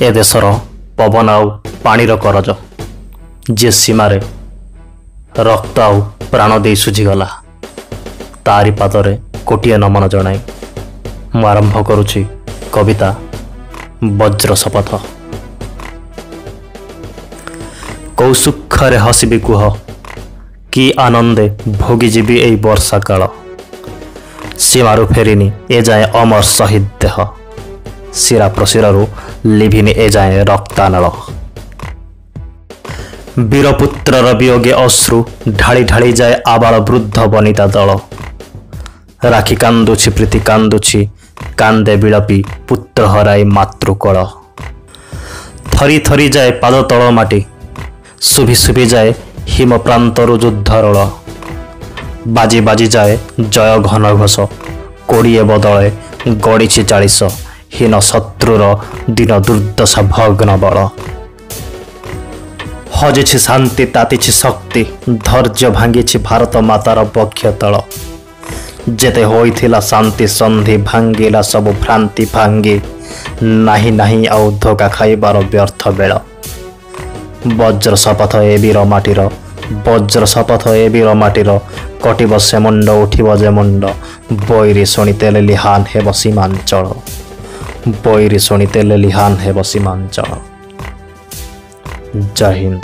ए देशर पवन आउ पानीर करज जे सीमारे रक्त आउ प्राण दे सुझीगला तारी पादरे कोटिए नमन जनाई मु आरंभ करुछि कविता वज्र शपथ। कौसुखरे हसिबि कुह कि आनंदे भोगीजीवी एई वर्षा काल सीमारू फेरिनी ए जाए अमर शहीद देह शिरा प्रशिरारू लिभिनी ए जाए रक्तानल वीरपुत्रर वियोगे अश्रु ढाली ढाली जाए आबाल वृद्ध बनिता दल राखी कांदुछि प्रीति कांदुछि कांदे विलपी पुत्र हराई मातृकल थरी थरी जाए पाद तल माटी सुभि सुभि जाए हिम प्रांतरु युद्धरल बाजी बाजी जाए जय घन घोष कोड़िए बदले गड़ी 40 हीन शत्रुर दिन दुर्दशा भग्न बल हजिछि शांति तातिछि शक्ति धैर्य भांगी भारत मातार बक्ष तल जेते होइथिला शांति संधि भांगिला सब भ्रांति भांगी नाही नाही आउ धोका खाइबार व्यर्थ बेल वज्र शपथ ए वीर माटीर वज्र शपथ ए वीर माटीर कटिब से मुंड उठिब जे मुंड बैरी शुणिते लिहान हेब सीमांचल बैरी शुणिते लिहान हेब सीमांचल। जय हिंद।